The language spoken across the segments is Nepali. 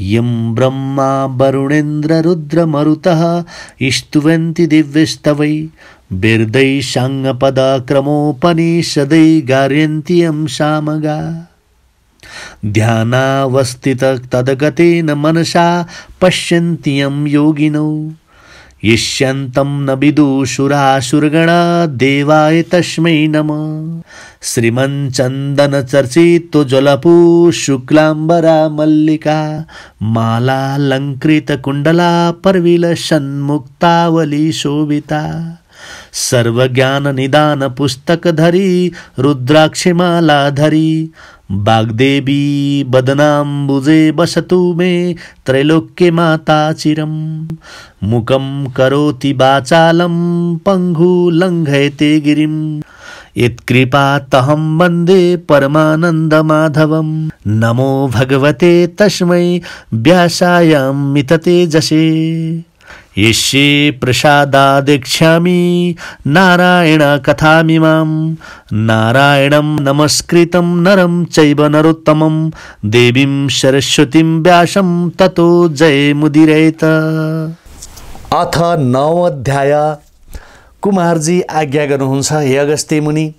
यं ब्रह्मा वरुणेन्द्र रुद्र मरुतः स्तुवन्ति दिव्यस्तवै बिर्दै साङ्गपदक्रमोपनिषदै गार्यन्ति यं सामगा ध्यानावस्थित तद्गतेन मनसा पश्यन्ति यं योगिनो यस्यन्तं न विदुषुरासुरगणा देवाय तस्मै नमः श्रीमच्चन्दन चर्चितो ज्वलपु शुक्लाम्बरा मल्लिका मालालङ्कृत कुण्डला परविलसन्मुक्तावली शोभिता सर्वज्ञान निदान पुस्तकधरी रुद्राक्षमालाधरी वाग्देवी वदनाम्बुजे वसतु मे त्रैलोक्ये माता चिरं मुखं करोति वाचालं पङ्गु लङ्घयते गिरिं यत्कृपातहं वन्दे परमानन्दमाधवं नमो भगवते तस्मै व्यासायामिततेजसे यस्य प्रसादादेक्ष्यामि नारायण कथामिमां नारायणं नमस्कृतं नरं चैव नरोत्तमं देवीं सरस्वतीं व्यासं ततो जयमुदीरयेत। अथ 9 अध्याय। कुमारजी आज्ञा गर्नुहुन्छ, हे अगस्त्य मुनि,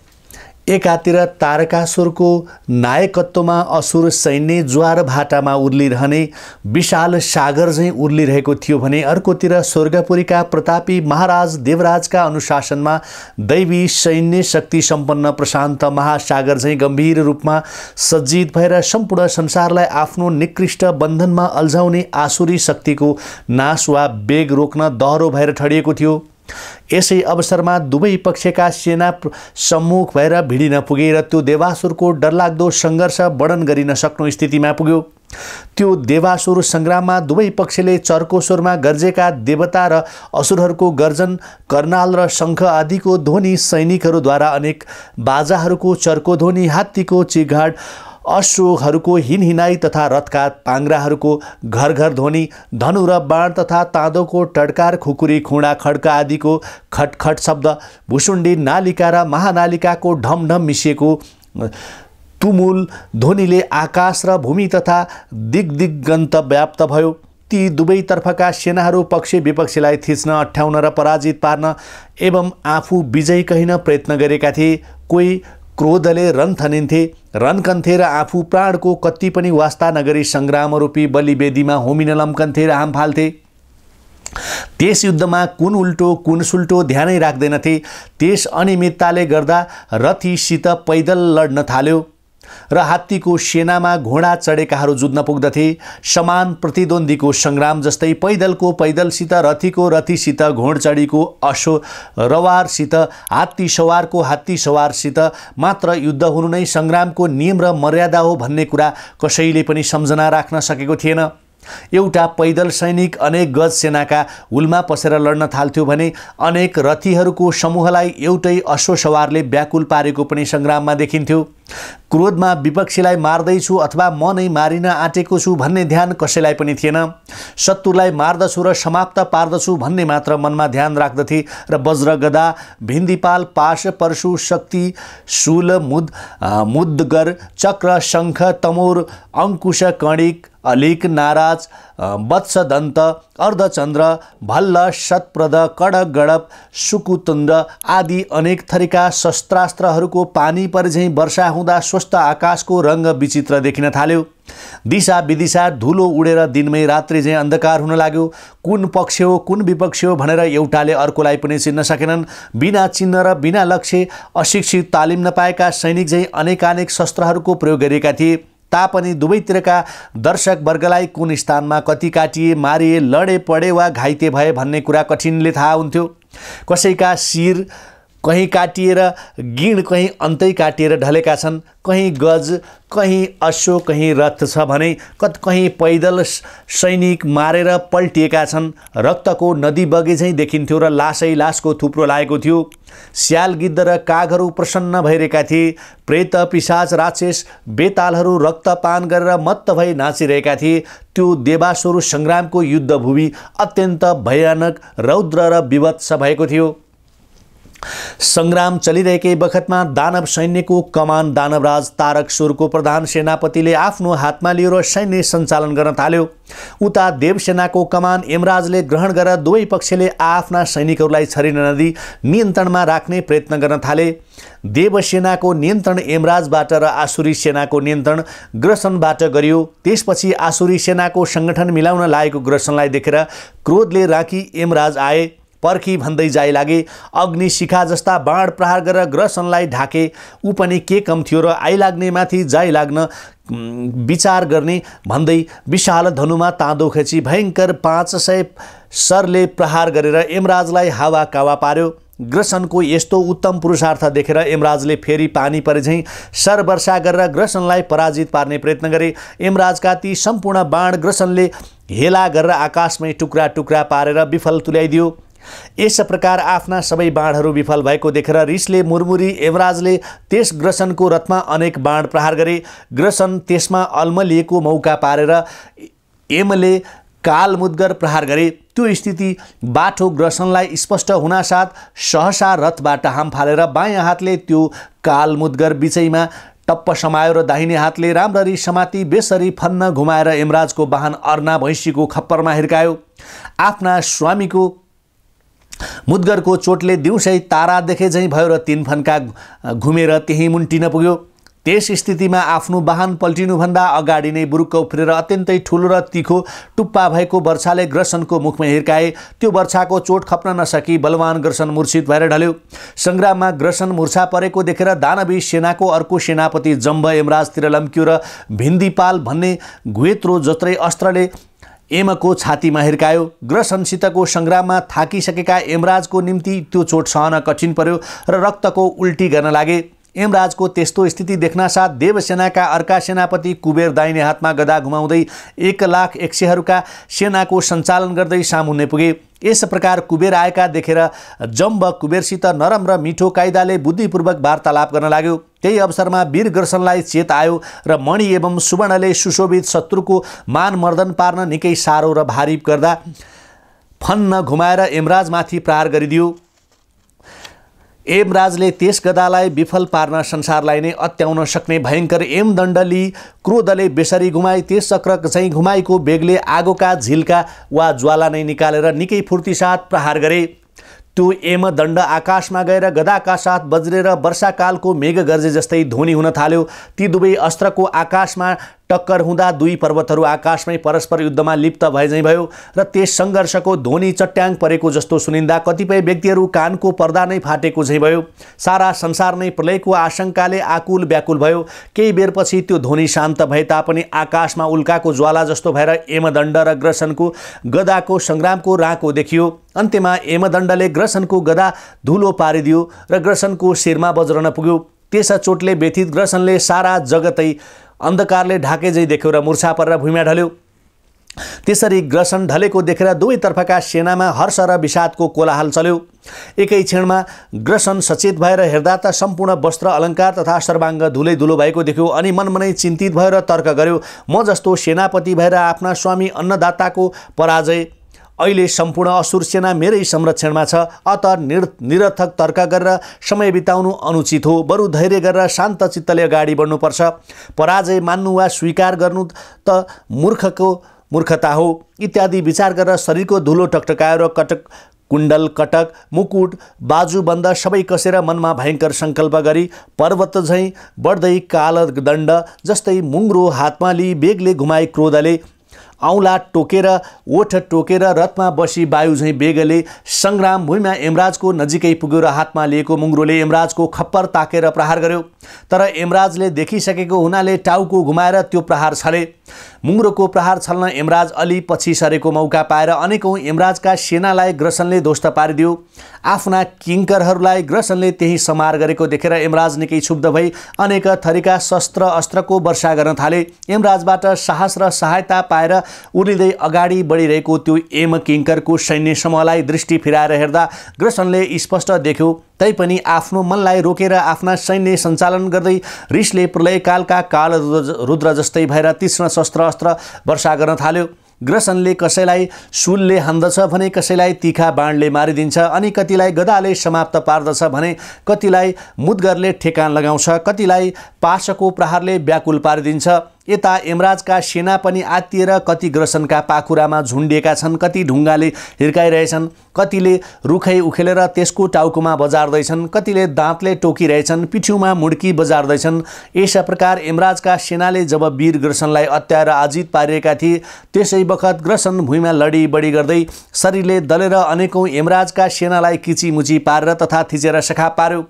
एकातिर तारकासुरको नायकत्वमा असुर सैन्य ज्वार भाटामा उर्लिरहने विशाल सागर झैं उर्लिरहेको थियो भने अर्कोतिर स्वर्गपुरीका प्रतापी महाराज देवराजका अनुशासनमा दैवी सैन्य शक्ति सम्पन्न प्रशान्त महासागर झैं गम्भीर रूपमा सज्जित भएर सम्पूर्ण संसारलाई आफ्नो निकृष्ट बन्धनमा अल्झाउने आसुरी शक्तिको नाश वा वेग रोक्न दह्रो भएर ठडिएको थियो। यसै अवसरमा दुवै पक्षका सेना सम्मुख भएर भिडिन पुगे र त्यो देवासुरको डरलाग्दो सङ्घर्ष वर्णन गरिन सक्नु स्थितिमा पुग्यो। त्यो देवासुर सङ्ग्राममा दुवै पक्षले चर्को स्वरमा गर्जेका देवता र असुरहरूको गर्जन, कर्नाल र शङ्ख आदिको ध्वनि, सैनिकहरूद्वारा अनेक बाजाहरूको चर्को ध्वनि, हात्तीको चिघाड, अश्वहरूको हिनहिनाई तथा रथका पाङ्ग्राहरूको घर घर ध्वनि, धनु र बाण तथा ताँदोको टड्कार, खुकुरी, खुँडा, खड्का आदिको खटखट शब्द, भुसुण्डी, नालिका र महानालिकाको ढमढम मिसिएको तुमुल ध्वनिले आकाश र भूमि तथा दिग्दिगन्त व्याप्त भयो। ती दुवैतर्फका सेनाहरू पक्ष विपक्षीलाई थिच्न, अठ्याउन र पराजित पार्न एवं आफू विजयी कहिन प्रयत्न गरेका थिए। कोही क्रोधले रन्कन्थे र आफू प्राणको कति पनि वास्ता नगरी सङ्ग्रामरूपी बलिवेदीमा होमिन लम्कन्थे र हाम फाल्थे। त्यस युद्धमा कुन उल्टो कुन सुल्टो ध्यानै राख्दैनथे। त्यस अनियमितताले गर्दा रथीसित पैदल लड्न थाल्यो र हात्तीको सेनामा घोडा चढेकाहरू जुझ्न पुग्दथे। समान प्रतिद्वन्द्वीको सङ्ग्राम जस्तै पैदलको पैदलसित, रथीको रथीसित, घोडचढीको अश्वरवारसित, हात्ती सवारको हात्ती सवारसित मात्र युद्ध हुनु नै सङ्ग्रामको नियम र मर्यादा हो भन्ने कुरा कसैले पनि सम्झना राख्न सकेको थिएन। एउटा पैदल सैनिक अनेक गज सेनाका उल्मा पसेर लड्न थाल्थ्यो भने अनेक रथीहरूको समूहलाई एउटै अश्वसवारले व्याकुल पारेको पनि सङ्ग्राममा देखिन्थ्यो। क्रोधमा विपक्षीलाई मार्दैछु अथवा म नै मारिन आँटेको छु भन्ने ध्यान कसैलाई पनि थिएन। शत्रुलाई मार्दछु र समाप्त पार्दछु भन्ने मात्र मनमा ध्यान राख्दथे र वज्र, गदा, भिन्दिपाल, पाश, परशु, शक्ति, शूल, मुद्गर, चक्र, शङ्ख, तमोर, अङ्कुश, कणिक, अलिक, नाराज, वत्सदन्त, अर्धचन्द्र, भल्ल, शतप्रद, कडक, गडप, सुकुतुण्ड आदि अनेक थरीका शस्त्रास्त्रहरूको पानी परिझैँ वर्षा हुँदा स्वस्थ आकाशको रङ्ग विचित्र देखिन थाल्यो। दिशा विदिशा धुलो उडेर दिनमै रात्रि झैँ अन्धकार हुन लाग्यो। कुन पक्ष हो कुन विपक्ष हो भनेर एउटाले अर्कोलाई पनि चिन्न सकेनन्। बिना चिन्ह र बिना लक्ष्य अशिक्षित तालिम नपाएका सैनिक झैँ अनेकानेक शस्त्रहरूको प्रयोग गरिएका थिए तापनि दुवैतिरका दर्शक वर्गलाई कुन स्थानमा कति काटिए, मारिए, लडे, पडे वा घाइते भए भन्ने कुरा कठिनले थाहा हुन्थ्यो। कसैका शिर कहीँ काटिएर गिण, कहीँ अन्तै काटिएर ढलेका छन्। कहीँ गज, कहीँ अश्व, कहीँ रथ छ भने कहीँ पैदल सैनिक मारेर पल्टिएका छन्। रक्तको नदी बगे झैँ देखिन्थ्यो र लासै लासको थुप्रो लागेको थियो। स्याल, गिद्ध र कागहरू प्रसन्न भइरहेका थिए। प्रेत, पिशाच, राक्षस, बेतालहरू रक्तपान गरेर मत्त भई नाचिरहेका थिए। त्यो देवासुर सङ्ग्रामको युद्धभूमि अत्यन्त भयानक, रौद्र र विभत्स भएको थियो। सङ्ग्राम चलिरहेकै बखतमा दानव सैन्यको कमान दानवराज तारकसुरको प्रधान सेनापतिले आफ्नो हातमा लियो र सैन्य सञ्चालन गर्न थाल्यो। उता देवसेनाको कमान यमराजले ग्रहण गरेर दुवै पक्षले आफ्ना सैनिकहरूलाई छरिन नदिई नियन्त्रणमा राख्ने प्रयत्न गर्न थाले। देवसेनाको नियन्त्रण यमराजबाट र आसुरी सेनाको नियन्त्रण ग्रसनबाट गरियो। त्यसपछि आसुरी सेनाको सङ्गठन मिलाउन लागेको ग्रसनलाई देखेर क्रोधले राखी यमराज आए। पर्खी भन्दै जाइ लागे। अग्नि शिखा जस्ता बाण प्रहार गरेर ग्रसनलाई ढाके। ऊ पनि के कम थियो र आइलाग्ने माथि जाइ लाग्न विचार गर्ने भन्दै विशाल धनुमा ताँदो खची भयङ्कर 500 सरले प्रहार गरेर यमराजलाई हावा कावा पार्यो। ग्रसनको यस्तो उत्तम पुरुषार्थ देखेर यमराजले फेरि पानी परे झैँ सर वर्षा गरेर ग्रसनलाई पराजित पार्ने प्रयत्न गरे। यमराजका ती सम्पूर्ण बाण ग्रसनले हेला गरेर आकाशमै टुक्रा टुक्रा पारेर विफल तुल्याइदियो। यस प्रकार आफ्ना सबै बाणहरू विफल भएको देखेर रिसले मुरमुरी यमराजले त्यस ग्रसनको रथमा अनेक बाण प्रहार गरे। ग्रसन त्यसमा अल्मलिएको मौका पारेर यमले कालमुद्गर प्रहार गरे। त्यो स्थिति बाठो ग्रसनलाई स्पष्ट हुनासाथ सहसा रथबाट हाम फालेर बायाँ हातले त्यो कालमुद्गर बिचैमा टप्प समायो र दाहिने हातले राम्ररी समाती बेसरी फन्न घुमाएर यमराजको वाहन अर्ना भैँसीको खप्परमा हिर्कायो। आफ्ना स्वामीको मुद्गरको चोटले दिउँसै तारा देखे झैँ भयो र 3 फन्का घुमेर त्यहीँ मुन्टिन पुग्यो। त्यस स्थितिमा आफ्नो वाहन पल्टिनुभन्दा अगाडि नै बुरुक्क उफ्रेर अत्यन्तै ठुलो र तीखो टुप्पा भएको वर्षाले ग्रसनको मुखमा हिर्काए। त्यो वर्षाको चोट खप्न नसकी बलवान ग्रसन मूर्छित भएर ढल्यो। सङ्ग्राममा ग्रसन मूर्छा परेको देखेर दानवी सेनाको अर्को सेनापति जम्ब यमराजतिर लम्क्यो र भिन्दिपाल भन्ने घुएत्रो जत्रै अस्त्रले यमको छातीमा हिर्कायो। ग्रसनसितको सङ्ग्राममा थाकिसकेका यमराजको निम्ति त्यो चोट सहन कठिन पर्यो र रक्तको उल्टी गर्न लागे। यमराजको त्यस्तो स्थिति देख्नासाथ देवसेनाका अर्का सेनापति कुबेर दाहिने हातमा गदा घुमाउँदै 1,00,000 सेनाको सञ्चालन गर्दै सामुन्ने पुगे। यस प्रकार कुबेर आएका देखेर जम्ब कुबेरसित नरम र मिठो कायदाले बुद्धिपूर्वक वार्तालाप गर्न लाग्यो। त्यही अवसरमा वीर ग्रसनलाई चेत आयो र मणि एवं सुवर्णले सुशोभित शत्रुको मान मर्दन पार्न निकै साह्रो र भारी गर्दा फन्न घुमाएर यमराजमाथि प्रहार गरिदियो। यमराजले त्यस गदालाई विफल पार्न संसारलाई नै अत्याउन सक्ने भयङ्कर यमदण्ड लिई क्रोधले बेसरी घुमाई त्यस चक्र चाहिँ घुमाइको बेगले आगोका झिल्का वा ज्वाला नै निकालेर निकै फुर्तीसाथ प्रहार गरे। त्यो यमदण्ड आकाशमा गएर गदाका साथ बज्रेर वर्षाकालको मेघ गर्जे जस्तै ध्वनि हुन थाल्यो। ती दुवै अस्त्रको आकाशमा टक्कर हुँदा दुई पर्वतहरू आकाशमै परस्पर युद्धमा लिप्त भए झैँ भयो र त्यस सङ्घर्षको ध्वनि चट्याङ परेको जस्तो सुनिँदा कतिपय व्यक्तिहरू कानको पर्दा नै फाटेको झैँ भयो। सारा संसार नै प्रलयको आशंकाले आकुल व्याकुल भयो। केही बेरपछि त्यो ध्वनि शान्त भए तापनि आकाशमा उल्काको ज्वाला जस्तो भएर यमदण्ड र ग्रसनको गदाको सङ्ग्रामको राँको देखियो। अन्त्यमा यमदण्डले ग्रसनको गदा धुलो पारिदियो र ग्रसनको शिरमा बज्रन पुग्यो। त्यस चोटले व्यथित ग्रसनले सारा जगतै अन्धकारले ढाके झैँ देख्यो र मूर्छा परेर भुइँमा ढल्यो। त्यसरी ग्रसन ढलेको देखेर दुवैतर्फका सेनामा हर्ष र विषादको कोलाहल चल्यो। एकै क्षणमा ग्रसन सचेत भएर हेर्दा त सम्पूर्ण वस्त्र अलङ्कार तथा सर्वाङ्ग धुलै धुलो भएको देख्यो अनि मनमनै चिन्तित भएर तर्क गर्यो, म जस्तो सेनापति भएर आफ्ना स्वामी अन्नदाताको पराजय, अहिले सम्पूर्ण असुर सेना मेरै संरक्षणमा छ, अत निरर्थक तर्क गरेर समय बिताउनु अनुचित हो। बरु धैर्य गरेर शान्त चित्तले अगाडि बढ्नुपर्छ। पराजय मान्नु वा स्वीकार गर्नु त मूर्खको मूर्खता हो इत्यादि विचार गरेर शरीरको धुलो टकटकायो र कटक कुण्डल कटक मुकुट बाजुबन्द सबै कसेर मनमा भयङ्कर सङ्कल्प गरी पर्वत झैँ बढ्दै कालदण्ड जस्तै मुङ्ग्रो हातमा लिई बेगले घुमाई क्रोधले औँला टोकेर ओठ टोकेर रथमा बसी वायु झैँ बेगले सङ्ग्राम भूमिमा यमराजको नजिकै पुग्यो र हातमा लिएको मुङ्ग्रोले यमराजको खप्पर ताकेर प्रहार गर्यो। तर यमराजले देखिसकेको हुनाले टाउको घुमाएर त्यो प्रहार छले। मुङ्ग्रोको प्रहार छल्न यमराज अलि पछि सरेको मौका पाएर अनेकौँ यमराजका सेनालाई ग्रसनले ध्वस्त पारिदियो। आफ्ना किङ्करहरूलाई ग्रसनले त्यही समार गरेको देखेर यमराज निकै क्षुब्ध भई अनेक थरीका शस्त्र अस्त्रको वर्षा गर्न थाले। यमराजबाट साहस र सहायता पाएर उर्लिँदै अगाडि बढिरहेको त्यो यम किङ्करको सैन्य समूहलाई दृष्टि फिराएर हेर्दा ग्रसनले स्पष्ट देख्यो। तैपनि आफ्नो मनलाई रोकेर आफ्ना सैन्य सञ्चालन गर्दै रिसले प्रलयकालका काल रुद्र जस्तै भएर तीक्ष्ण शस्त्र अस्त्र वर्षा गर्न थाल्यो। ग्रसनले कसैलाई शूलले हान्दछ भने कसैलाई तिखा बाणले मारिदिन्छ, अनि कतिलाई गदाले समाप्त पार्दछ भने कतिलाई मुद्गरले ठेकान लगाउँछ, कतिलाई पाशको प्रहारले व्याकुल पारिदिन्छ। यता यमराजका सेना पनि आत्तिएर कति ग्रसनका पाखुरामा झुन्डिएका छन्, कति ढुङ्गाले हिर्काइरहेछन्, कतिले रुखै उखेलेर त्यसको टाउकोमा बजार्दैछन्, कतिले दाँतले टोकिरहेछन्, पिठ्यूमा मुड्की बजार्दैछन्। यस प्रकार यमराजका सेनाले जब वीर ग्रसनलाई अत्याएर आजित पारिएका थिए, त्यसै बखत ग्रसन भुइँमा लडी बढी गर्दै शरीरले दलेर अनेकौं यमराजका सेनालाई किचिमुची पारेर तथा थिचेर सखा पार्यो।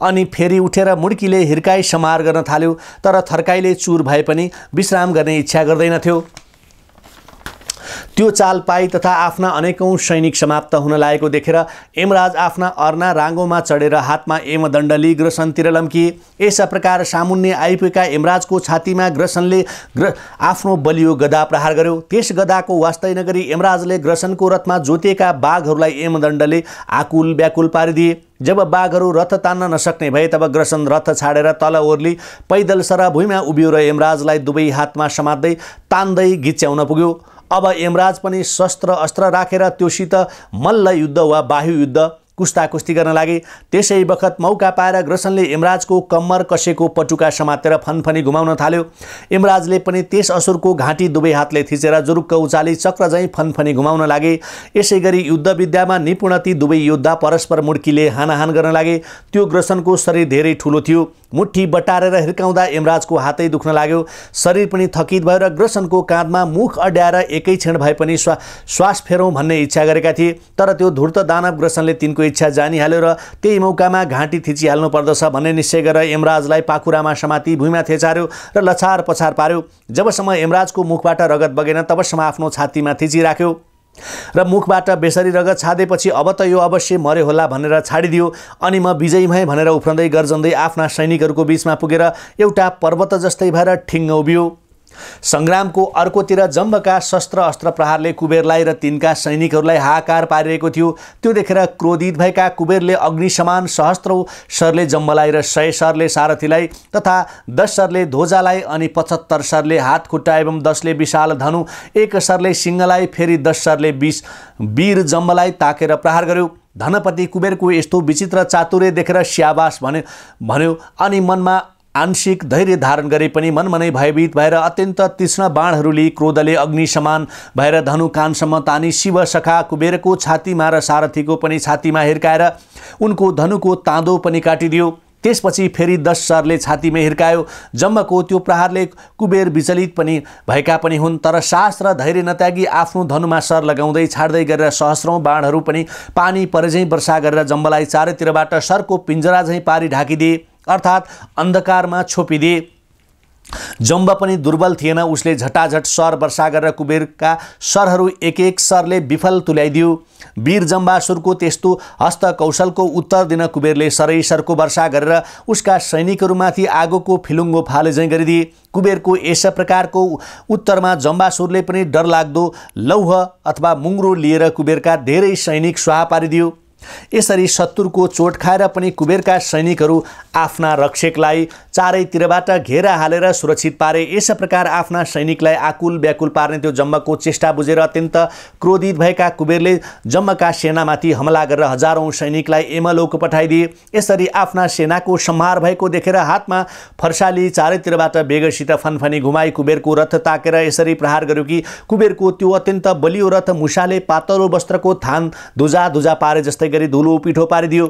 अनि फेरि उठेर मुड्कीले हिर्काई समार गर्न थाल्यो, तर थर्काईले चुर भए पनि विश्राम गर्ने इच्छा गर्दैनथ्यो। त्यो चाल पाई तथा आफ्ना अनेकौं सैनिक समाप्त हुन लागेको देखेर यमराज आफ्ना अर्ना राङ्गोमा चढेर हातमा यमदण्ड लिई ग्रसनतिर लम्किए। यस प्रकार सामुन्ने आइपुगेका यमराजको छातीमा ग्रसनले आफ्नो बलियो गदा प्रहार गर्यो। त्यस गदाको वास्तै नगरी यमराजले ग्रसनको रथमा जोतिएका बाघहरूलाई यमदण्डले आकुल व्याकुल पारिदिए। जब बाघहरू रथ तान्न नसक्ने भए तब ग्रसन रथ छाडेर तल ओर्ली पैदल सर भुइँमा उभियो र यमराजलाई दुवै हातमा समात्दै तान्दै गिच्याउन पुग्यो। अब यमराज पनि शस्त्र अस्त्र राखेर त्योसित मल्ल युद्ध वा बाहु युद्ध कुस्ताकुस्ती गर्न लागे। त्यसै बखत मौका पाएर ग्रसनले यमराजको कम्मर कसेको पटुका समातेर फनफनी घुमाउन थाल्यो। यमराजले पनि त्यस असुरको घाँटी दुवै हातले थिचेर जुरुक्क उचाली चक्र झैँ फनफनी घुमाउन लागे। यसै गरी युद्ध विद्यामा निपुण ती दुवै योद्धा परस्पर मुड्कीले हानाहान गर्न लागे। त्यो ग्रसनको शरीर धेरै ठुलो थियो। मुट्ठी बटारेर हिर्काउँदा यमराजको हातै दुख्न लाग्यो। शरीर पनि थकित भएर ग्रसनको काँधमा मुख अड्याएर एकै क्षण भए पनि श्वास फेरौँ भन्ने इच्छा गरेका थिए। तर त्यो धूर्त दानव ग्रसनले तिनको इच्छा जानिहाल्यो र त्यही मौकामा घाँटी थिचिहाल्नु पर्दछ भन्ने निश्चय गरेर यमराजलाई पाखुरामा समाती भुइँमा थेचार्यो र लछार पछार पार्यो। जबसम्म यमराजको मुखबाट रगत बगेन तबसम्म आफ्नो छातीमा थिचिराख्यो र मुखबाट बेसरी रगत छाडेपछि अब त यो अवश्य मर्यो होला भनेर छाडिदियो। अनि म विजयी भएँ भनेर उफ्रँदै गर्जन्दै आफ्ना सैनिकहरूको बीचमा पुगेर एउटा पर्वत जस्तै भएर ठिङ्ग उभियो। संग्रामको अर्कोतिर जम्बका शस्त्र अस्त्र प्रहारले कुबेरलाई र तिनका सैनिकहरूलाई हाहाकार पारिरहेको थियो। त्यो देखेर क्रोधित भएका कुबेरले अग्नि समान सहस्त्रौं सरले जम्बलाई र 100 सरले सारथीलाई तथा 10 सरले ध्वजालाई अनि 75 सरले हात खुट्टा एवं 10ले विशाल धनु, 1 सरले सिंहलाई, फेरि 10 सरले वीर जम्बलाई ताकेर प्रहार गर्यो। धनपति कुबेरको यस्तो विचित्र चातुर्य देखेर स्याबास भन्यो अनि मनमा आंशिक धैर्य धारण गरे पनि मनमनै भयभीत भएर अत्यन्त तीक्ष्ण बाणहरूले क्रोधले अग्नि समान भएर धनु कानसम्म तानी शिव सखा कुबेरको छातीमा र सारथीको पनि छातीमा हिर्काएर उनको धनुको ताँदो पनि काटिदियो। त्यसपछि फेरि 10 सरले छातीमा हिर्कायो। जम्बको त्यो प्रहारले कुबेर विचलित पनि भएका पनि हुन्, तर साहस र धैर्य नत्यागी आफ्नो धनुमा सर लगाउँदै छाड्दै गरेर सहस्रौं बाणहरू पनि पानी परेझैँ वर्षा गरेर जम्बलाई चारैतिरबाट सरको पिञ्जरा झैँ पारी ढाकिदिए, अर्थात् अन्धकारमा छोपिदिए। जम्ब पनि दुर्बल थिएन। उसले झटाझट सर वर्षा गरेर कुबेरका सरहरू एक एक सरले विफल तुल्याइदियो। वीर जम्बासुरको त्यस्तो हस्त कौशलको उत्तर दिन कुबेरले सरै सरको वर्षा गरेर उसका सैनिकहरूमाथि आगोको फिलुङ्गो फाले झैँ गरिदिए। कुबेरको यस प्रकारको उत्तरमा जम्बासुरले पनि डरलाग्दो लौह अथवा मुङ्ग्रो लिएर कुबेरका धेरै सैनिक स्वाहा पारिदियो। यसरी शत्रुको चोट खाएर पनि कुबेरका सैनिकहरू आफ्ना रक्षकलाई चारैतिरबाट घेरा हालेर सुरक्षित पारे। यस प्रकार आफ्ना सैनिकलाई आकुल व्याकुल पार्ने त्यो जम्बको चेष्टा बुझेर अत्यन्त क्रोधित भएका कुबेरले जम्बका सेनामाथि हमला गरेर हजारौं सैनिकलाई यमलोक पठाइदिए। यसरी आफ्ना सेनाको संहार भएको देखेर हातमा फर्साली चारैतिरबाट बेगसित फनफनी घुमाई कुबेरको रथ ताकेर यसरी प्रहार गर्यो कि कुबेरको त्यो अत्यन्त बलियो रथ मुसाले पातलो वस्त्रको थान धुजा पारे जस्तै गरी धुलो पिठो पारिदियो।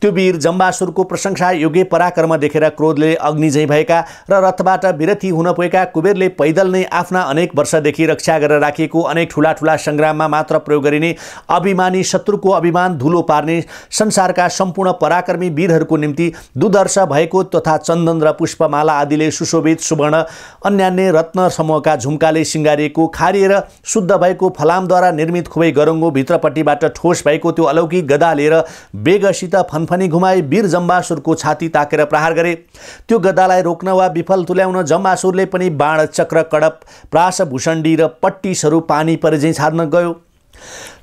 त्यो वीर जम्बासुरको प्रशंसा योग्य पराक्रम देखेर क्रोधले अग्नि झैँ भएका र रथबाट विरती हुन पुगेका कुबेरले पैदल नै आफ्ना अनेक वर्षदेखि रक्षा गरेर राखिएको अनेक ठुला ठुला संग्राममा मात्र प्रयोग गरिने अभिमानी शत्रुको अभिमान धुलो पार्ने संसारका सम्पूर्ण पराक्रमी वीरहरूको निम्ति दुर्धर्ष भएको तथा चन्दन र पुष्पमाला आदिले सुशोभित सुवर्ण अन्यान्य रत्न समूहका झुम्काले सिंगारिएको खारिएर शुद्ध भएको फलामद्वारा निर्मित खुबै गरुङ्गो भित्रपट्टिबाट ठोस भएको त्यो अलौकिक गदा लिएर बेगसित फनफनी घुमाई वीर जम्बासुरको छाती ताकेर प्रहार गरे। त्यो गदालाई रोक्न वा विफल तुल्याउन जम्बासुरले पनि बाण, चक्र, कडप, प्रास, भुषण्डी र पट्टिसहरू पानी परेझैँ छाड्न गयो।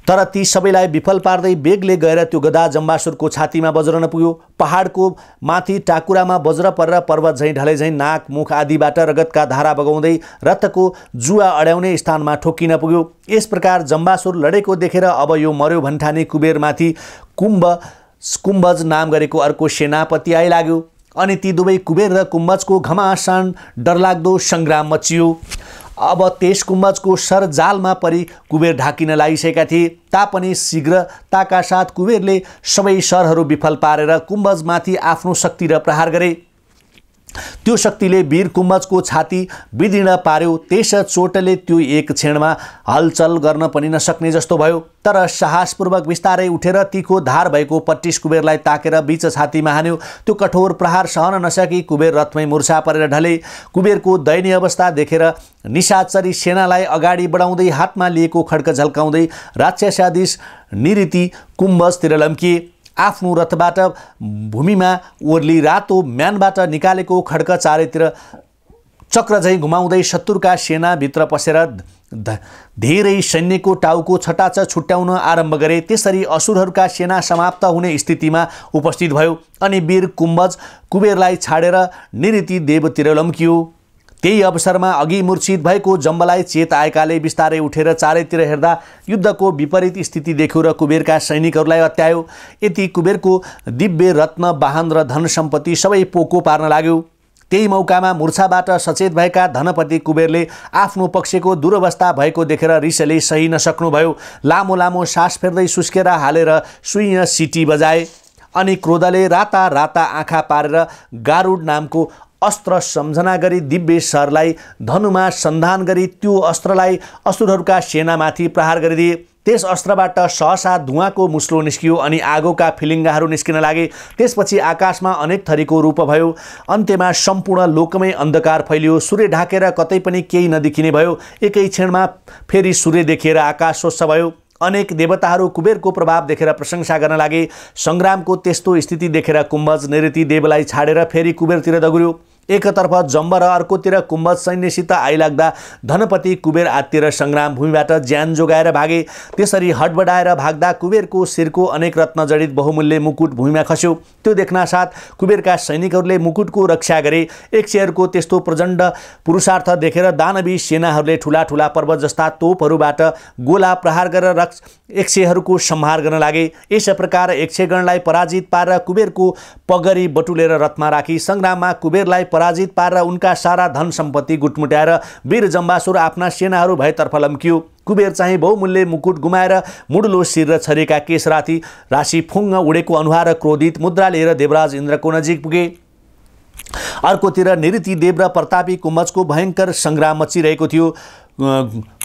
तर ती सबैलाई विफल पार्दै बेगले गएर त्यो गधा जम्बासुरको छातीमा बज्रन पुग्यो। पहाडको माथि टाकुरामा बज्र परेर पर्वत झैँ ढलै झैँ नाक मुख आदिबाट रगतका धारा बगाउँदै रथको जुवा अड्याउने स्थानमा ठोकिन पुग्यो। यस प्रकार जम्बासुर लडेको देखेर अब यो मर्यो भन्ठानी कुबेरमाथि कुम्भज नाम गरेको अर्को सेनापति आइलाग्यो। अनि ती दुवै कुबेर र कुम्भजको घमासान डरलाग्दो सङ्ग्राम मचियो। अब त्यस कुम्भजको सर जालमा परि कुबेर ढाकिन लागिसकेका थिए तापनि शीघ्रताका साथ कुबेरले सबै सरहरू विफल पारेर कुम्भजमाथि आफ्नो शक्ति र प्रहार गरे। त्यो शक्तिले वीर कुम्भजको छाती विदीर्ण पार्यो। त्यस चोटले त्यो एक क्षणमा हलचल गर्न पनि नसक्ने जस्तो भयो। तर साहसपूर्वक बिस्तारै उठेर तीखो धार भएको पट्टिस कुबेरलाई ताकेर बीच छातीमा हान्यो। त्यो कठोर प्रहार सहन नसकी कुबेर रथमै मुर्छा परेर ढले। कुबेरको दयनीय अवस्था देखेर निशाचरी सेनालाई अगाडि बढाउँदै हातमा लिएको खड्ग झल्काउँदै राक्षसाधीश निऋति कुम्भजतिर लम्किए। आफ्नो रथबाट भूमिमा ओर्ली रातो म्यानबाट निकालेको खड्ग चारैतिर चक्र झैँ घुमाउँदै शत्रुका सेनाभित्र पसेर धेरै सैन्यको टाउको छटाछ छुट्याउन आरम्भ गरे। त्यसरी असुरहरूका सेना समाप्त हुने स्थितिमा उपस्थित भयो अनि वीर कुम्भज कुबेरलाई छाडेर निऋति देवतिर लम्कियो। त्यही अवसरमा अघि मूर्छित भएको जम्बलाई चेत आएकाले बिस्तारै उठेर चारैतिर हेर्दा युद्धको विपरीत स्थिति देख्यो र कुबेरका सैनिकहरूलाई अत्यायो। यति कुबेरको दिव्य रत्न वाहन र धन सम्पत्ति सबै पोको पार्न लाग्यो। त्यही मौकामा मूर्छाबाट सचेत भएका धनपति कुबेरले आफ्नो पक्षको दुरवस्था भएको देखेर रिसले सही नसक्नुभयो। लामो लामो सास फेर्दै सुस्केर हालेर सुइँ सिटी बजाए अनि क्रोधले राता राता आँखा पारेर गारुड नामको अस्त्र सम्झना गरी दिव्य सरलाई धनुमा सन्धान गरी त्यो अस्त्रलाई असुरहरूका सेनामाथि प्रहार गरिदिए। त्यस अस्त्रबाट सहसा धुवाँको मुस्लो निस्कियो अनि आगोका फिलिङ्गाहरू निस्किन लागे। त्यसपछि आकाशमा अनेक थरीको रूप भयो। अन्त्यमा सम्पूर्ण लोकमै अन्धकार फैलियो। सूर्य ढाकेर कतै पनि केही नदेखिने भयो। एकै क्षणमा फेरि सूर्य देखिएर आकाश स्वच्छ भयो। अनेक देवताहरू कुबेरको प्रभाव देखेर प्रशंसा गर्न लागे। सङ्ग्रामको त्यस्तो स्थिति देखेर कुम्भज निऋति देवलाई छाडेर फेरि कुबेरतिर दगुर्यो। एकतर्फ जम्ब र अर्कोतिर कुम्भज सैन्यसित आइलाग्दा धनपति कुबेर आत्तिर सङ्ग्राम भूमिबाट ज्यान जोगाएर भागे। त्यसरी हडबडाएर भाग्दा कुबेरको शिरको अनेक रत्न जडित बहुमूल्य मुकुट भूमिमा खस्यो। त्यो देख्न साथ कुबेरका सैनिकहरूले मुकुटको रक्षा गरे। यक्षहरूको त्यस्तो प्रचण्ड पुरुषार्थ देखेर दानवी सेनाहरूले ठुला ठुला पर्वत जस्ता तोपहरूबाट गोला प्रहार गरेर यक्षहरूको संहार गर्न लागे। यस प्रकार यक्षगणलाई पराजित पारेर कुबेरको पगरी बटुलेर रथमा राखी सङ्ग्राममा कुबेरलाई पराजित पारेर उनका सारा धन सम्पत्ति गुटमुट्याएर वीर जम्बासुर आफ्ना सेनाहरू भएतर्फ लम्कियो। कुबेर चाहिँ बहुमूल्य मुकुट गुमाएर मुडुलो शिर र छरेका केश राशि फुङ्ग उडेको अनुहार र क्रोधित मुद्रा लिएर देवराज इन्द्रको नजिक पुगे। अर्कोतिर निऋति देव र प्रतापी कुम्भजको भयङ्कर सङ्ग्राम मचिरहेको थियो।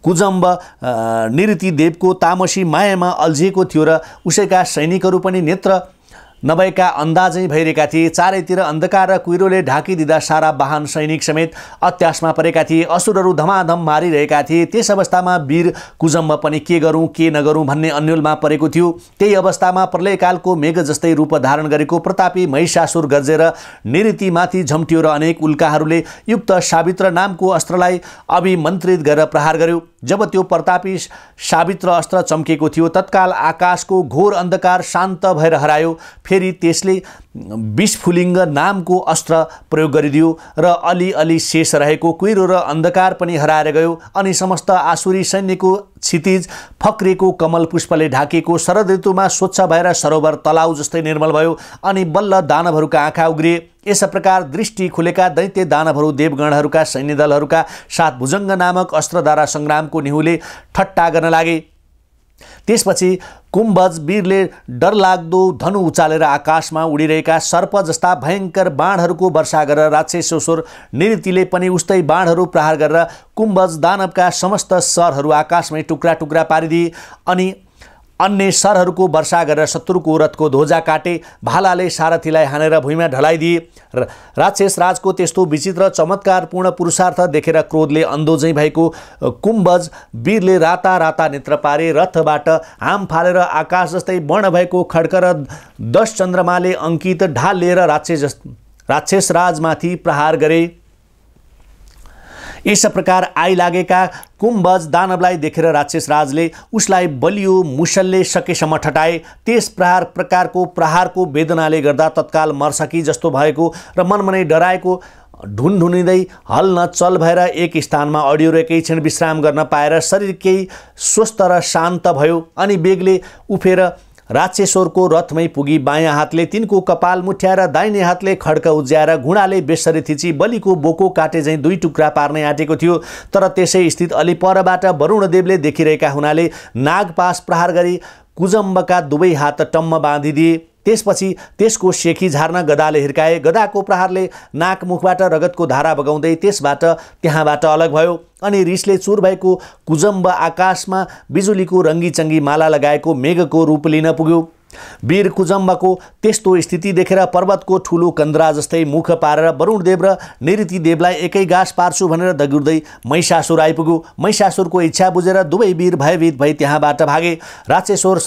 कुजम्ब निऋति देवको तामसी मायामा अल्झिएको थियो र उसैका सैनिकहरू पनि नेत्र नभएका अन्दाजै भइरहेका थिए। चारैतिर अन्धकार र कुहिरोले ढाकिदिँदा सारा वाहन सैनिक समेत अत्यासमा परेका थिए। असुरहरू धमाधम मारिरहेका थिए। त्यस अवस्थामा वीर कुजम्ब पनि के गरौँ के नगरौँ भन्ने अन्योलमा परेको थियो। त्यही अवस्थामा प्रलयकालको मेघ जस्तै रूप धारण गरेको प्रतापी महिषासुर गर्जेर निऋतिमाथि झम्टियो र अनेक उल्काहरूले युक्त सावित्र नामको अस्त्रलाई अभिमन्त्रित गरेर प्रहार गर्यो। जब त्यो प्रतापी सावित्र अस्त्र चम्केको थियो तत्काल आकाशको घोर अन्धकार शान्त भएर हरायो। फेरि त्यसले विस्फुलिङ्ग नामको अस्त्र प्रयोग गरिदियो र अलि शेष रहेको कुहिरो र अन्धकार पनि हराएर गयो अनि समस्त आसुरी सैन्यको क्षितिज फक्रेको कमल पुष्पले ढाकेको शरद ऋतुमा स्वच्छ भएर सरोवर तलाउ जस्तै निर्मल भयो अनि बल्ल दानवहरूका आँखा उग्रिए। यस प्रकार दृष्टि खुलेका दैत्य दानवहरू देवगणहरूका सैन्य दलहरूका साथ भुजङ्ग नामक अस्त्रद्वारा सङ्ग्रामको निहुले ठट्टा गर्न लागे। त्यसपछि कुम्भज वीरले डरलाग्दो धनु उचालेर आकाशमा उडिरहेका सर्प जस्ता भयङ्कर बाणहरूको वर्षा गरेर राक्षसोसुर निऋतिले पनि उस्तै बाणहरू प्रहार गरेर कुम्भज दानवका समस्त सरहरू आकाशमै टुक्रा टुक्रा पारिदिए अनि अन्य सरहरूको वर्षा गरेर शत्रुको रथको ध्वजा काटे। भालाले सारथीलाई हानेर भुइँमा ढलाइदिए। राक्षस राजको त्यस्तो विचित्र चमत्कारपूर्ण पुरुषार्थ देखेर क्रोधले अन्धो झैँ भएको कुम्भज वीरले राता राता नेत्र पारे रथबाट हाम फालेर आकाश जस्तै वर्ण भएको खड्ग र 10 चन्द्रमाले अङ्कित ढाल लिएर राक्षस राजमाथि प्रहार गरे। यस प्रकार आइलागेका कुम्भज दानवलाई देखेर राक्षस राजले उसलाई बलियो मुसलले सकेसम्म ठटाए। त्यस प्रकारको प्रहारको वेदनाले गर्दा तत्काल मर्छ कि जस्तो भएको र मनमनै डराएको ढुनढुनिँदै हल्न चल भएर एक स्थानमा अडियो र केही क्षण विश्राम गर्न पाएर शरीर केही स्वस्थ र शान्त भयो। अनि बेगले उफेर राक्षेश्वरको रथमै पुगी बायाँ हातले तिनको कपाल मुठ्याएर दाहिने हातले खड्क उज्याएर घुँडाले बेसरी थिची बलिको बोको काटे झैँ 2 टुक्रा पार्नै आँटेको थियो। तर त्यसै स्थित अलि परबाट वरुणदेवले देखिरहेका हुनाले नागपास प्रहार गरी कुजम्बका दुवै हात टम्म बाँधिदिए। त्यसपछि त्यसको सेखी झार्न गदाले हिर्काए। गदाको प्रहारले नाकमुखबाट रगतको धारा बगाउँदै त्यहाँबाट अलग भयो। अनि रिसले चुर भएको कुजम्ब आकाशमा बिजुलीको रङ्गीचङ्गी माला लगाएको मेघको रूप लिन पुग्यो। वीर कुजम्बको त्यस्तो स्थिति देखेर पर्वतको ठुलो कन्द्रा जस्तै मुख पारेर वरुणदेव र निऋतिदेवलाई एकै गाँस पार्छु भनेर दगुर्दै महिषासुर आइपुग्यो। महिषासुरको इच्छा बुझेर दुवै वीर भयभीत भई त्यहाँबाट भागे। राक्षेश्वर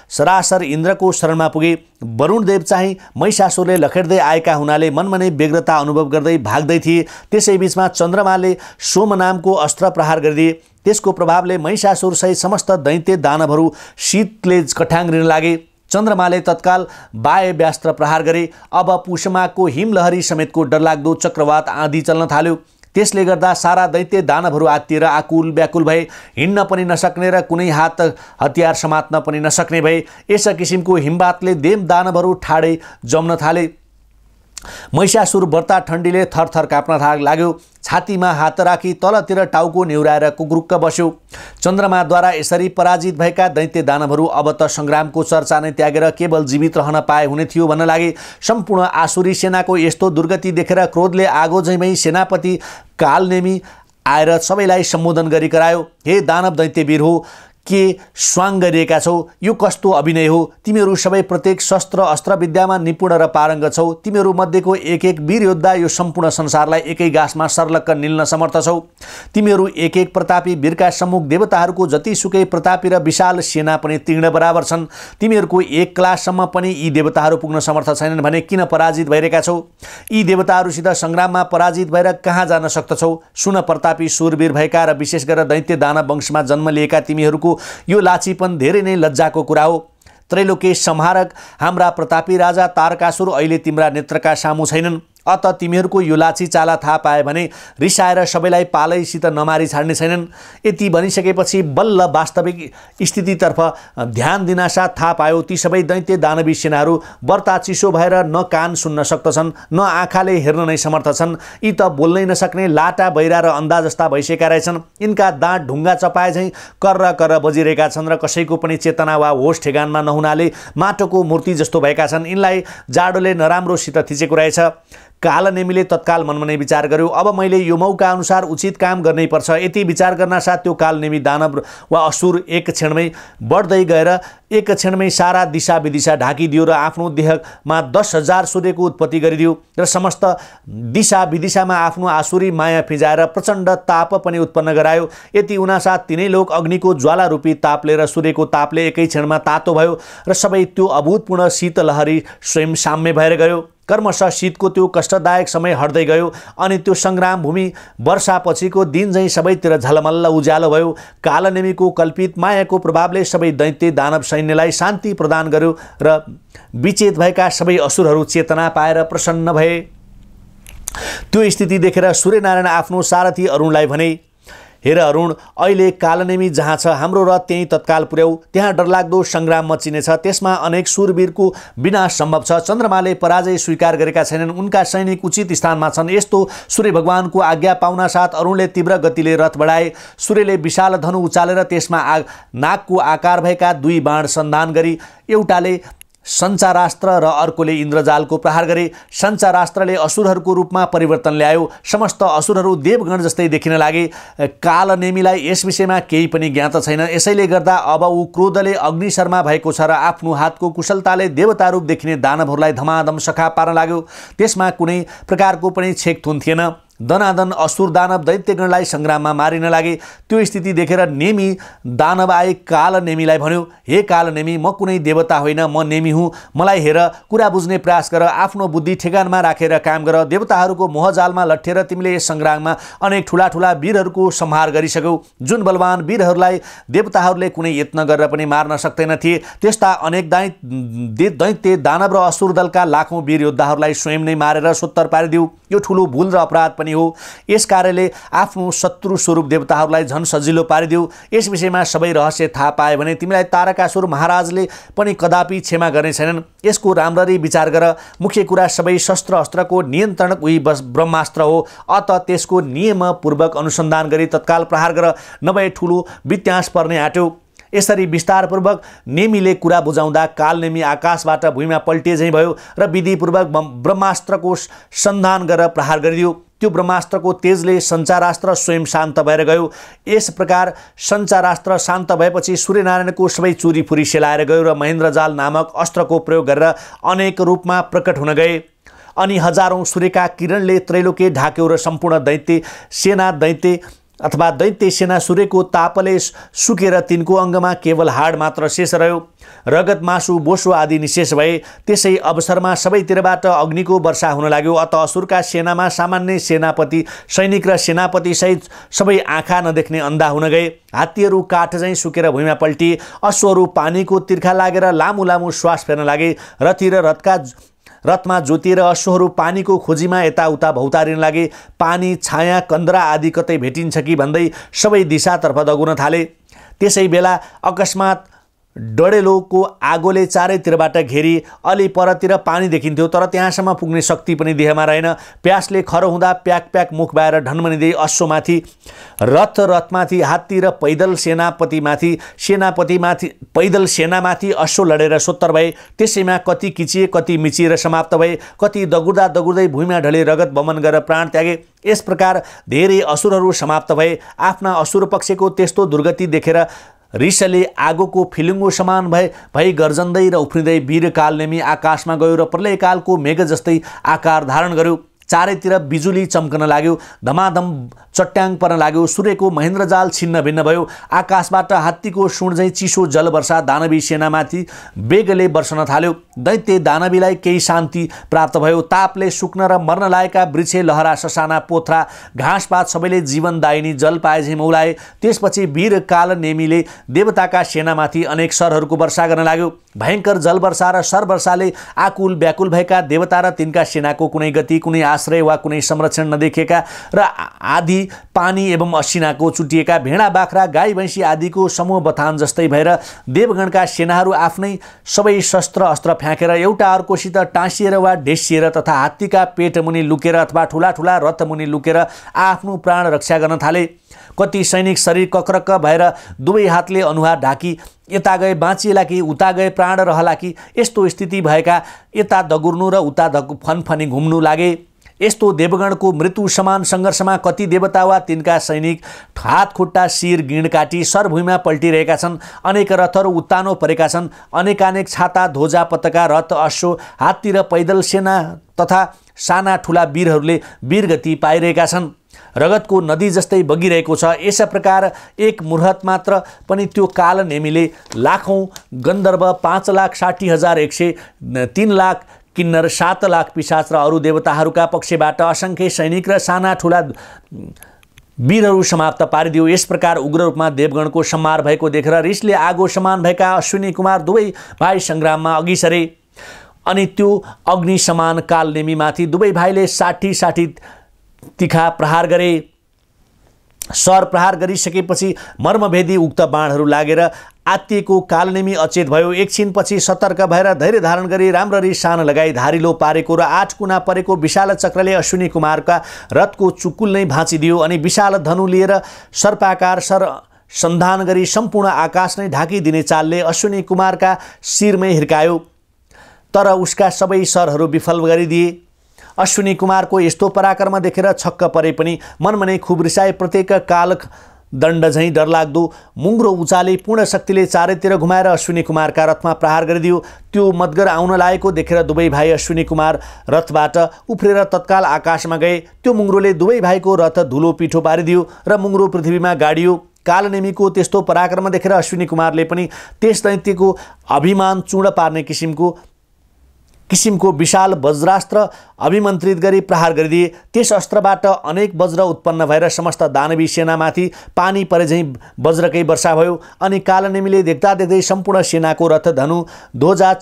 सरासर इन्द्रको शरणमा पुगे। वरुणदेव चाहिँ महिषासुरले लखेड्दै आएका हुनाले मनमनै व्यग्रता अनुभव गर्दै भाग्दै थिए। त्यसै बीचमा चन्द्रमाले सोम नामको अस्त्र प्रहार गरिदिए। त्यसको प्रभावले महिषासुरसहित समस्त दैत्य दानवहरू शीतले कठाङ्ग्रिन लागे। चन्द्रमाले तत्काल वायव्यास्त्र प्रहार गरे। अब पुषमाको हिमलहरी समेतको डरलाग्दो चक्रवात आँधी चल्न थाल्यो। त्यसले गर्दा सारा दैत्य दानवहरू आत्तिएर आकुल व्याकुल भए। हिँड्न पनि नसक्ने र कुनै हात हतियार समात्न पनि नसक्ने भए। यस किसिमको हिमवातले देव दानवहरू ठाडै जम्न थाले। महिषासुर बर्ता ठण्डीले थरथर काप्न लाग्यो। छातीमा हात राखी तलतिर टाउको नेउराएर कुक्रुक्क बस्यो। चन्द्रमाद्वारा यसरी पराजित भएका दैत्य दानवहरू अब त सङ्ग्रामको चर्चा नै त्यागेर केवल जीवित रहन पाए हुने थियो भन्न लागे। सम्पूर्ण आसुरी सेनाको यस्तो दुर्गति देखेर क्रोधले आगो झैमै सेनापति कालनेमी आएर सबैलाई सम्बोधन गरी करायो। हे दानव दैत्य वीर हो, के स्वाङ गरिएका छौ? यो कस्तो अभिनय हो? तिमीहरू सबै प्रत्येक शस्त्र अस्त्र विद्यामा निपुण र पारङ्गत छौ। तिमीहरू मध्येको एक एक वीर योद्धा यो सम्पूर्ण संसारलाई एकै गाँसमा सर्लक्क निल्न समर्थ छौ। तिमीहरू एक एक प्रतापी वीरका सम्मुख देवताहरूको जतिसुकै प्रतापी र विशाल सेना पनि तीर्ण बराबर छन्। तिमीहरूको एक क्लाससम्म पनि यी देवताहरू पुग्न समर्थ छैनन् भने किन पराजित भइरहेका छौ? यी देवताहरूसित सङ्ग्राममा पराजित भएर कहाँ जान सक्दछौ? सुन, प्रतापी सुरवीर भएका र विशेष गरेर दैत्य दानव वंशमा जन्म लिएका तिमीहरूको यो लाचीपन धेरै नै लज्जाको कुरा हो। त्रैलोकेश संहारक हाम्रा प्रतापी राजा तारकासुर अहिले तिम्रा नेत्रका सामु छैनन्। अत तिमीहरूको यो लाची चाला थाहा पाए भने रिसाएर सबैलाई पालैसित नमारी छाड्ने छैनन्। यति भनिसकेपछि बल्ल वास्तविक स्थितितर्फ ध्यान दिनासाथ थाहा पायो ती सबै दैत्य दानवी सेनाहरू बर्ता चिसो भएर न कान सुन्न सक्दछन् न आँखाले हेर्न नै समर्थ छन्। यी त बोल्नै नसक्ने लाटा बहिरा र अन्धा जस्ता भइसकेका रहेछन्। यिनका दाँत ढुङ्गा चपाए झैँ कर्र कर्र बजिरहेका छन् र कसैको पनि चेतना वा होस ठेगानमा नहुनाले माटोको मूर्ति जस्तो भएका छन्। यिनलाई जाडोले नराम्रोसित थिचेको रहेछ। कालनेमीले तत्काल मनमनै विचार गर्यो, अब मैले यो मौका अनुसार उचित काम गर्नै पर्छ। यति विचार गर्न साथ त्यो कालनेमी दानव वा असुर एक क्षणमै बढ्दै गएर एक क्षणमै सारा दिशा विदिशा ढाकिदियो र आफ्नो देहमा 10,000 सूर्यको उत्पत्ति गरिदियो र समस्त दिशा विदिशामा आफ्नो आसुरी माया फिजाएर प्रचण्ड ताप पनि उत्पन्न गरायो। यति हुनासाथ तिनै लोक अग्निको ज्वाला रूपी तापले र सूर्यको तापले एकै क्षणमा तातो भयो र सबै त्यो अभूतपूर्ण शीतलहरी स्वयं साम्य भएर गयो। कर्मशः शीतको त्यो कष्टदायक समय हट्दै गयो अनि त्यो सङ्ग्राम भूमि वर्षापछिको दिन झैँ सबैतिर झलमल्ल उज्यालो भयो। कालनेमीको कल्पित मायाको प्रभावले सबै दैत्य दानव सैन्यलाई शान्ति प्रदान गर्यो र विचेत भएका सबै असुरहरू चेतना पाएर प्रसन्न भए। त्यो स्थिति देखेर सूर्यनारायण आफ्नो सारथी अरुणलाई भने, हेर अरुण, अहिले कालनेमी जहाँ छ हाम्रो रथ त्यहीँ तत्काल पुर्याऊ। त्यहाँ डरलाग्दो सङ्ग्राम मचिनेछ, त्यसमा अनेक सुरवीरको विनाश सम्भव छ। चन्द्रमाले पराजय स्वीकार गरेका छैनन्, उनका सैनिक उचित स्थानमा छन्। यस्तो सूर्य भगवानको आज्ञा पाउना साथ अरुणले तीव्र गतिले रथ बढाए। सूर्यले विशाल धनु उचालेर त्यसमा नागको आकार भएका 2 बाण सन्धान गरी एउटाले सञ्चारास्त्र र अर्कोले इन्द्रजालको प्रहार गरे। सञ्चारास्त्रले असुरहरूको रूपमा परिवर्तन ल्यायो। समस्त असुरहरू देवगण जस्तै देखिन लागे। कालनेमीलाई यस विषयमा केही पनि ज्ञात छैन। यसैले गर्दा अब ऊ क्रोधले अग्निशर्मा भएको छ र आफ्नो हातको कुशलताले देवता रूप देखिने दानवहरूलाई धमाधम सखा पार्न लाग्यो। त्यसमा कुनै प्रकारको पनि छेकथुन थिएन। दनादन असुर दानव दैत्यगणलाई सङ्ग्राममा मारिन लागे। त्यो स्थिति देखेर नेमी दानव आए काल नेमीलाई भन्यो, हे काल नेमी, म कुनै देवता होइन, म नेमी हुँ, मलाई हेर, कुरा बुझ्ने प्रयास गर, आफ्नो बुद्धि ठेगानमा राखेर काम गर। देवताहरूको मोहजालमा लट्ठेर तिमीले यस सङ्ग्राममा अनेक ठुला ठुला वीरहरूको संहार गरिसक्यौ। जुन बलवान वीरहरूलाई देवताहरूले कुनै यत्न गरेर पनि मार्न सक्दैन थिए, त्यस्ता अनेक दैत्य दानव र असुर दलका लाखौँ वीर योद्धाहरूलाई स्वयं नै मारेर सोत्तर पारिदिऊ। यो ठुलो भुल र अपराध पनि हो। यस कार्यले आफ्नो शत्रु स्वरूप देवताहरूलाई झन सजिलो पारिदिऊ। यस विषयमा सबै रहस्य थाहा पाए भने तिमीलाई तारकासुर महाराजले पनि कदापि क्षमा गर्ने छैनन्। यसको राम्ररी विचार गर। मुख्य कुरा सबै शस्त्र अस्त्रको नियन्त्रणक उही ब्रह्मास्त्र हो, अत त्यसको नियमपूर्वक अनुसन्धान गरी तत्काल प्रहार गर, नभए ठुलो वित्यास पर्ने आँट्यो। यसरी विस्तारपूर्वक नेमीले कुरा बुझाउँदा कालनेमी आकाशबाट भुइँमा पल्टिए झैँ भयो र विधिपूर्वक ब्रह्मास्त्रको सन्धान गरेर प्रहार गरिदियो। त्यो ब्रह्मास्त्रको तेजले सञ्चारास्त्र स्वयं शान्त भएर गयो। यस प्रकार सञ्चारास्त्र शान्त भएपछि सूर्यनारायणको सबै चुरीफुरी सेलाएर गयो र महेन्द्रजाल नामक अस्त्रको प्रयोग गरेर अनेक रूपमा प्रकट हुन गए। अनि हजारौँ सूर्यका किरणले त्रैलोक्य ढाक्यो र सम्पूर्ण दैत्य सेना सूर्यको तापले सुकेर तिनको अङ्गमा केवल हाड मात्र शेष रह्यो। रगत, मासु, बोसो आदि निशेष भए। त्यसै अवसरमा सबैतिरबाट अग्निको वर्षा हुन लाग्यो। अत असुरका सेनामा सामान्य सेनापति, सैनिक र सेनापति सहित सबै आँखा नदेख्ने अन्धा हुन गए। हात्तीहरू काठ झैँ सुकेर भुइँमा पल्टिए। अश्वहरू पानीको तिर्खा लागेर लामो लामो श्वास फेर्न लागे। रथी र रथमा जोतिएर अश्वहरू पानीको खोजीमा यताउता भौतारिन लागे। पानी, छाया, कन्द्रा आदि कतै भेटिन्छ कि भन्दै सबै दिशातर्फ दगुन थाले। त्यसै बेला अकस्मात डढेलोको आगोले चारैतिरबाट घेरी अलि परतिर पानी देखिन्थ्यो, तर त्यहाँसम्म पुग्ने शक्ति पनि देहमा रहेन। प्यासले खरो हुँदा प्याक प्याक मुख बाएर ढनमनिँदै अश्वमाथि, रथमाथि हात्ती र पैदल सेनामाथि अश्व लडेर सोत्तर भए। त्यसैमा कति किचिए, कति मिचिएर समाप्त भए, कति दगुर्दै भुइँमा ढले रगत बमन गरेर प्राण त्यागे। यस प्रकार धेरै असुरहरू समाप्त भए। आफ्ना असुर पक्षको त्यस्तो दुर्गति देखेर रिसले आगोको फिलुङ्गो समान भई गर्जन्दै र उफ्रिँदै वीर कालनेमी आकाशमा गयो र प्रलयकालको मेघ जस्तै आकार धारण गर्यो। चारैतिर बिजुली चम्कन लाग्यो, धमाधम चट्याङ पर्न लाग्यो। सूर्यको महेन्द्रजाल छिन्न भिन्न भयो। आकाशबाट हात्तीको सुण झैँ चिसो जल वर्षा दानवी सेनामाथि बेगले वर्षन थाल्यो। दैत्य दानवीलाई केही शान्ति प्राप्त भयो। तापले सुक्न र मर्न लागेका वृक्ष, लहरा, ससाना, पोथ्रा, घाँसपात सबैले जीवनदायिनी जल पाए झैँ मौलाए। त्यसपछि वीर काल नेमीले देवताका सेनामाथि अनेक सरहरूको वर्षा गर्न लाग्यो। भयङ्कर जल वर्षा र सर वर्षाले आकुल व्याकुल भएका देवता र तिनका सेनाको कुनै गति, कुनै आश्रय वा कुनै संरक्षण नदेखिएका र आदि पानी एवं असिनाको चुटिएका भेडा, बाख्रा, गाई, भैँसी आदिको समूह बथान जस्तै भएर देवगणका सेनाहरू आफ्नै सबै शस्त्र अस्त्र फ्याँकेर एउटा अर्कोसित टाँसिएर वा ढेसिएर तथा हात्तीका पेट मुनि लुकेर अथवा ठुला ठुला रथ मुनि लुकेर आफ्नो प्राण रक्षा गर्न थाले। कति सैनिक शरीर कक्रक्क भएर दुवै हातले अनुहार ढाकी यता गए बाँचिएला कि उता गए प्राण रहला कि यस्तो स्थिति भएका यता दगुर्नु र उता फनफनी घुम्नु लागे। यस्तो देवगणको मृत्यु समान सङ्घर्षमा कति देवता वा तिनका सैनिक हात खुट्टा शिर गिँड काटी सर भुइँमा पल्टिरहेका छन्। अनेक रथहरू उत्तानो परेका छन्। अनेकानेक छाता, ध्वजा, पताका, रथ, अश्व, हात्ती र पैदल सेना तथा साना ठुला वीरहरूले वीरगति पाइरहेका छन्। रगतको नदी जस्तै बगिरहेको छ। यस प्रकार एक मुहूर्त मात्र पनि त्यो काल नेमीले लाखौँ गन्धर्व, 5,60,100, 3 लाख किन्नर, 7 लाख पिशाच र अरू देवताहरूका पक्षबाट असङ्ख्य सैनिक र साना ठुला वीरहरू समाप्त पारिदियो। यस प्रकार उग्र रूपमा देवगणको संहार भएको देखेर रिसले आगो समान भएका अश्विनी कुमार दुवै भाइ सङ्ग्राममा अघि सरे। अनि त्यो अग्नि समान कालनेमीमाथि दुवै भाइले 60 तिखा प्रहार गरे। सर प्रहार गरिसकेपछि मर्मभेदी उक्त बाणहरू लागेर आत्तिएको कालनेमी अचेत भयो। एकछिनपछि सतर्क भएर धैर्य धारण गरी राम्ररी सान लगाई धारिलो पारेको र 8 कुना परेको विशाल चक्रले अश्विनी कुमारका रथको चुकुल नै भाँचिदियो। अनि विशाल धनु लिएर सर्पाकार संधान गरी सम्पूर्ण आकाश नै ढाकिदिने चालले अश्विनी कुमारका शिरमै हिर्कायो, तर उसका सबै सरहरू विफल गरिदिए। अश्विनी कुमारको यस्तो पराक्रम देखेर छक्क परे पनि मनमा नै खुब रिसाए। प्रत्येक काल दण्ड झैँ डरलाग्दो मुङ्रो उचाले पूर्ण शक्तिले चारैतिर घुमाएर अश्विनी कुमारका रथमा प्रहार गरिदियो। त्यो मद्गर आउन लागेको देखेर दुवै भाइ अश्विनी कुमार रथबाट उफ्रेर तत्काल आकाशमा गए। त्यो मुङ्रोले दुवै भाइको रथ धुलो पिठो पारिदियो र मुङ्रो पृथ्वीमा गाडियो। कालनेमीको त्यस्तो पराक्रम देखेर अश्विनी कुमारले पनि त्यस दैत्यको अभिमान चूर्ण पार्ने किसिमको विशाल वज्रास्त्र अभिमन्त्रित गरी प्रहार गरिदिए। त्यस अस्त्रबाट अनेक वज्र उत्पन्न भएर समस्त दानवी सेनामाथि पानी परे झैँ वज्रकै वर्षा भयो। अनि कालनेमीले देख्दा देख्दै सम्पूर्ण सेनाको रथ, धनु, ध्वजा,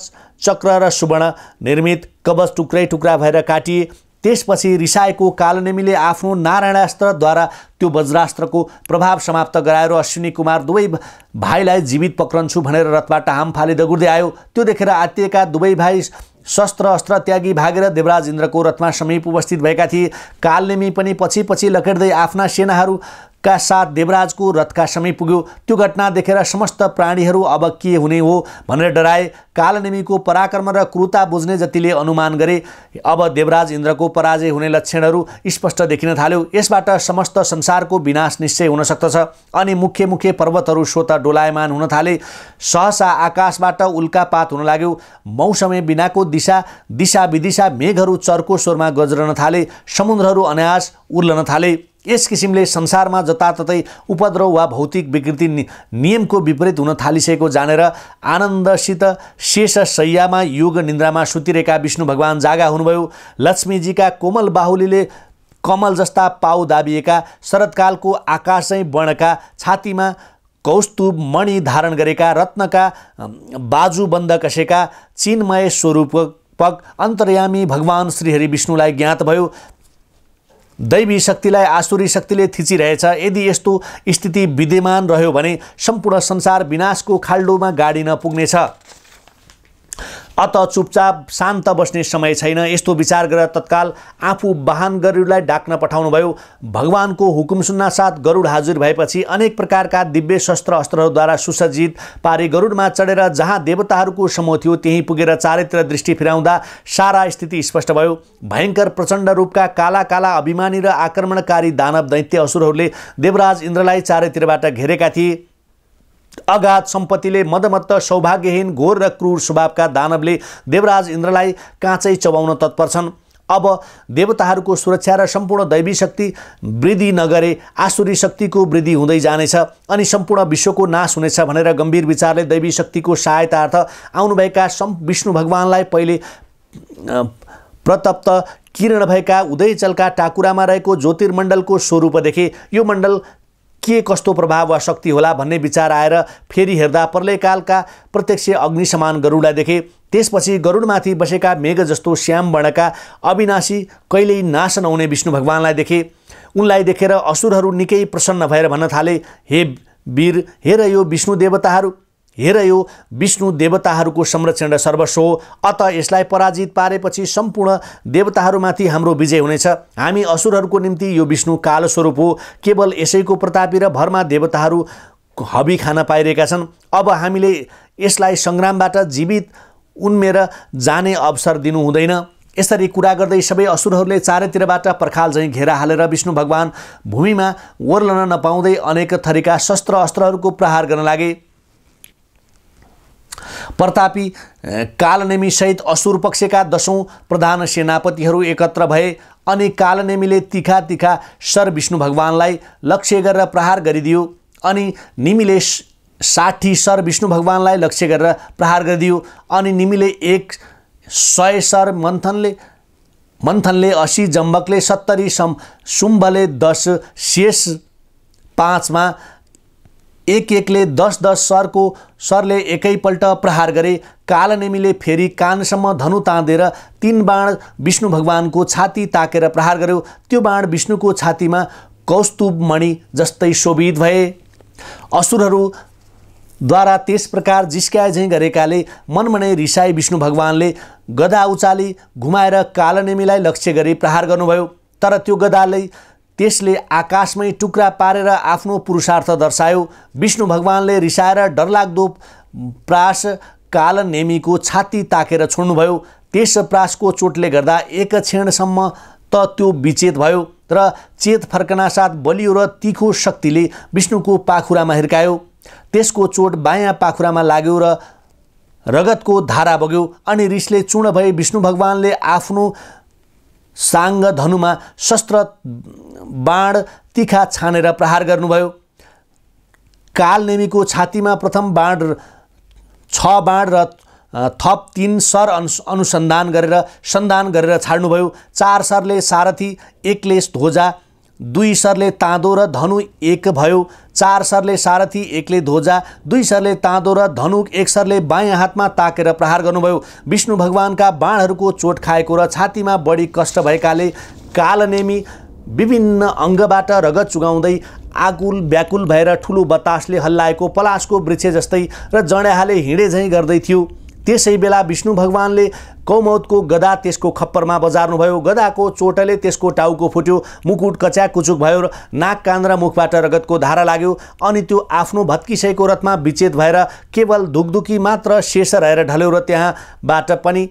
चक्र र सुवर्ण निर्मित कवच टुक्रै टुक्रा भएर काटिए। त्यसपछि रिसाएको कालनेमीले आफ्नो नारायणास्त्रद्वारा त्यो वज्रास्त्रको प्रभाव समाप्त गराएर अश्विनी कुमार दुवै भाइलाई जीवित पक्रन्छु भनेर रथबाट हाम फाली दगुर्दै आयो। त्यो देखेर आत्तिएका दुवै भाइ शस्त्र अस्त्र त्यागी भागेर देवराज इन्द्रको रथमा समीप उपस्थित भएका थिए। कालनेमी पनि पछि पछि लखेट्दै आफ्ना सेनाहरूका साथ देवराजको रथका समीप पुग्यो। त्यो घटना देखेर समस्त प्राणीहरू अब के हुने हो भनेर डराए। कालनेमीको पराक्रम र क्रूरता बुझ्ने जतिले अनुमान गरे अब देवराज इन्द्रको पराजय हुने लक्षणहरू स्पष्ट देखिन थाल्यो। यसबाट समस्त संसारको विनाश निश्चय हुन सक्दछ। अनि मुख्य मुख्य पर्वतहरू स्वतः डोलायमान हुन थाले। सहसा आकाशबाट उल्कापात हुन लाग्यो। मौसमे बिनाको दिशा विदिशा मेघहरू चर्को स्वरमा गज्रन थाले। समुद्रहरू अनायास उर्लन थाले। यस किसिमले संसारमा जताततै उपद्रव वा भौतिक विकृति नियमको विपरीत हुन थालिसकेको जानेर आनन्दसित शेष शय्यामा योग निन्द्रामा सुतिरहेका विष्णु भगवान जागा हुनुभयो। लक्ष्मीजीका कोमल बाहुलीले कमल जस्ता पाउ दाबिएका शरतकालको आकाश चाहिँ वर्णका, छातीमा कौस्तुभ मणि धारण गरेका, रत्नका बाजुबन्द कसेका चिन्मय स्वरूपक अन्तर्यामी भगवान श्रीहरि विष्णुलाई ज्ञात भयो। दैवी शक्तिलाई आसुरी शक्तिले थिचिरहेछ। यदि यस्तो स्थिति विद्यमान रह्यो भने सम्पूर्ण संसार विनाशको खाल्डोमा गाडिन पुग्नेछ। अत चुपचाप शान्त बस्ने समय छैन। यस्तो विचार गरेर तत्काल आफू वाहन गरुडलाई डाक्न पठाउनुभयो। भगवानको हुकुम सुन्नासाथ गरुड हाजिर भएपछि अनेक प्रकारका दिव्य शस्त्र अस्त्रहरूद्वारा सुसज्जित पारी गरुडमा चढेर जहाँ देवताहरूको समूह थियो त्यहीँ पुगेर चारैतिर दृष्टि फिराउँदा सारा स्थिति स्पष्ट भयो। भयङ्कर प्रचण्ड रूपका काला काला अभिमानी र आक्रमणकारी दानव दैत्य असुरहरूले देवराज इन्द्रलाई चारैतिरबाट घेरेका थिए। अगाध सम्पत्तिले मदमत्त सौभाग्यहीन घोर र क्रूर स्वभावका दानवले देवराज इन्द्रलाई काँचै चबाउन तत्पर छन्। अब देवताहरूको सुरक्षा र सम्पूर्ण दैवी शक्ति वृद्धि नगरे आसुरी शक्तिको वृद्धि हुँदै जानेछ अनि सम्पूर्ण विश्वको नाश हुनेछ भनेर गम्भीर विचारले दैवी शक्तिको सहायतार्थ आउनुभएका विष्णु भगवानलाई पहिले प्रतप्त किरण भएका उदयचलका टाकुरामा रहेको ज्योतिर्मण्डलको स्वरूप देखे। यो मण्डल के कस्तो प्रभाव वा शक्ति होला भन्ने विचार आएर फेरि हेर्दा प्रलयकालका प्रत्यक्ष अग्नि समान गरुडलाई देखे। त्यसपछि गरुडमाथि बसेका मेघ जस्तो श्याम वर्णका अविनाशी कहिल्यै नाश नहुने विष्णु भगवानलाई देखे। उनलाई देखेर असुरहरू निकै प्रसन्न भएर भन्न थाले, हे वीर, हेर यो विष्णु देवताहरूको संरक्षण र सर्वस्व हो। अत यसलाई पराजित पारेपछि सम्पूर्ण देवताहरूमाथि हाम्रो विजय हुनेछ। हामी असुरहरूको निम्ति यो विष्णु काल स्वरूप हो। केवल यसैको प्रतापी र भरमा देवताहरू हबी खान पाइरहेका छन्। अब हामीले यसलाई सङ्ग्रामबाट जीवित उन्मेर जाने अवसर दिनु हुँदैन। यसरी कुरा गर्दै सबै असुरहरूले चारैतिरबाट पर्खाल झैँ घेरा हालेर विष्णु भगवान भूमिमा ओर्लन नपाउँदै अनेक थरीका शस्त्र अस्त्रहरूको प्रहार गर्न लागे। प्रतापी कालनेमी सहित असुर पक्षका 10औं प्रधान सेनापतिहरू एकत्र भए अनि कालनेमीले तिखा तिखा सर विष्णु भगवानलाई लक्ष्य गरेर प्रहार गरिदियो। अनि निमीले 60 सर विष्णु भगवानलाई लक्ष्य गरेर प्रहार गरिदियो। अनि निमीले 100 सर, मन्थनले 80, जम्बकले 70, शुम्भले 10, शेष 5मा एक-एकले 10-10 सरले एकैपल्ट प्रहार गरे। कालनेमीले फेरि कानसम्म धनु ताँदेर 3 बाण विष्णु भगवानको छाती ताकेर प्रहार गर्यो। त्यो बाण विष्णुको छातीमा कौस्तुभ मणि जस्तै शोभित भए। असुरहरूद्वारा त्यस प्रकार जिस्काए झैँ गरेकाले मनमनै रिसाई विष्णु भगवानले गदा उचाली घुमाएर कालनेमीलाई लक्ष्य गरी प्रहार गर्नुभयो। तर त्यो गदाले त्यसले आकाशमै टुक्रा पारेर आफ्नो पुरुषार्थ दर्शायो। विष्णु भगवानले रिसाएर डरलाग्दो प्रास कालनेमीको छाती ताकेर छोड्नुभयो। त्यस प्रासको चोटले गर्दा एक क्षणसम्म त त्यो विचेत भयो। र चेत फर्कना साथ बलियो र तीखो शक्तिले विष्णुको पाखुरामा हिर्कायो। त्यसको चोट बायाँ पाखुरामा लाग्यो र रगतको धारा बग्यो अनि रिसले चूर्ण भए विष्णु भगवानले आफ्नो साङ्ग धनुमा शस्त्र बाण तिखा छानेर प्रहार गर्नुभयो। कालनेमीको छातीमा प्रथम बाण 6 बाण र थप 3 सर अनुसन्धान गरेर सन्धान गरेर छाड्नुभयो। 4 सरले सारथी, 1 ले ध्वजा, 2 सरले ताँदो र धनु 1 भयो। 4 सरले सारथी, 1 ले ध्वजा, 2 सरले ताँदो र धनुक, 1 सरले बायाँ हातमा ताकेर प्रहार गर्नुभयो। विष्णु भगवानका बाणहरूको चोट खाएको र छातीमा बढी कष्ट भएकाले कालनेमी विभिन्न अङ्गबाट रगत चुगाउँदै आकुल व्याकुल भएर ठुलो बतासले हल्लाएको पलासको वृक्ष जस्तै र जड्याहाले हिँडे झैँ गर्दै थियो। त्यसै बेला विष्णु भगवानले कौमौदको गदा त्यसको खप्परमा बजार्नुभयो। गदाको चोटले त्यसको टाउको फुट्यो, मुकुट कच्याकुचुक भयो र नाक कान र मुखबाट रगतको धारा लाग्यो। अनि त्यो आफ्नो भत्किसकेको रथमा विचेत भएर केवल धुकधुकी मात्र शेष रहेर ढल्यो र त्यहाँबाट पनि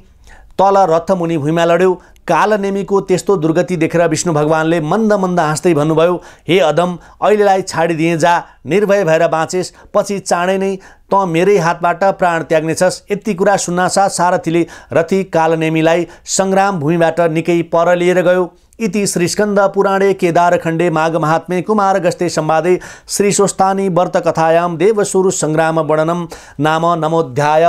तल रथमुनि भुइँमा लड्यो। कालनेमीको त्यस्तो दुर्गति देखेर विष्णु भगवानले मन्द मन्द हाँस्दै भन्नुभयो, हे अदम, अहिलेलाई छाडिदिए जा, निर्भय भएर बाँचेस्, पछि चाँडै नै त मेरै हातबाट प्राण त्याग्नेछस्। यति कुरा सुन्नासाथ सारथीले रथी कालनेमीलाई सङ्ग्राम भूमिबाट निकै पर लिएर गयो। इति श्रीस्कन्द पुराणे केदारखण्डे माघ महात्म्ये कुमार गस्ते संवादे श्री स्वस्थानी व्रत कथायां देवसुर संग्राम वर्णनम नाम नमोऽध्याय।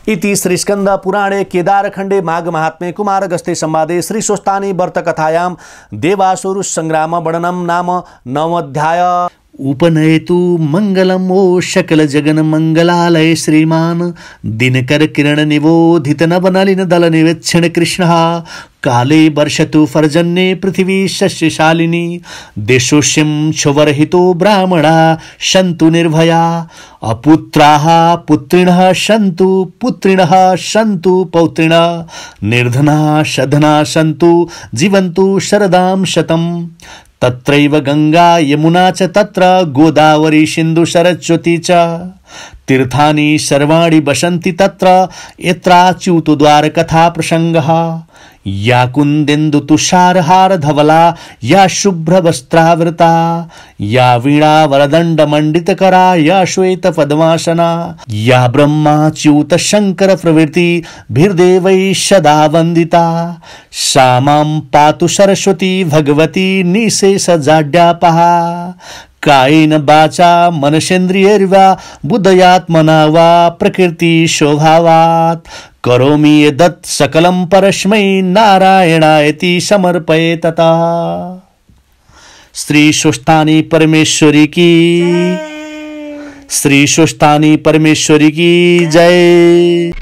इति श्रीस्कन्द पुराणे केदारखण्डे माघ महात्म्ये कुमार गस्ते संवादे श्री स्वस्थानी व्रत कथायां देवासुर संग्राम वर्णनम नाम नवोऽध्याय। उपनयतु मंगलम ओ शकल जगन मंगलालय श्रीमान दिनकर किरण निबोधित नवनलिन दल निवेक्षण कृष्ण काले वर्षतु पर्जन्ये पृथिवी शस्यशालिनी देशोष्यं क्षुवरहितो ब्राह्मणा सन्तु निर्भया अपुत्राः पुत्रिणः सन्तु पुत्रिणः सन्तु पौत्रिणः निर्धनाः सधनाः सन्तु जीवन्तु शरदां शतम्। तत्रैव गंगा यमुना च तत्र गोदावरी सिन्धु सरस्वती च तीर्थानि सर्वाणि वसन्ति तत्र यत्राच्युतद्वार कथा प्रसंगः या कुन्देन्दु तुषारहार धवला या शुभ्र वस्त्रावृता या वीणा वरदंड मंडितकरा या श्वेत पद्मासना या ब्रह्माच्युत शंकर प्रवृत्ति भीर्देवैः सदा वंदिता सा मां पातु सरस्वती भगवती निशेष जाड्यापहा कायेन वाचा मनसेन्द्रियैर्वा बुद्धयात्मना वा प्रकृति शोभावात् करोमि यद् सकलं परस्मै नारायणायति समर्पये तथा। श्री स्वस्थानी परमेश्वरी की श्री स्वस्थानी परमेश्वरी की जय।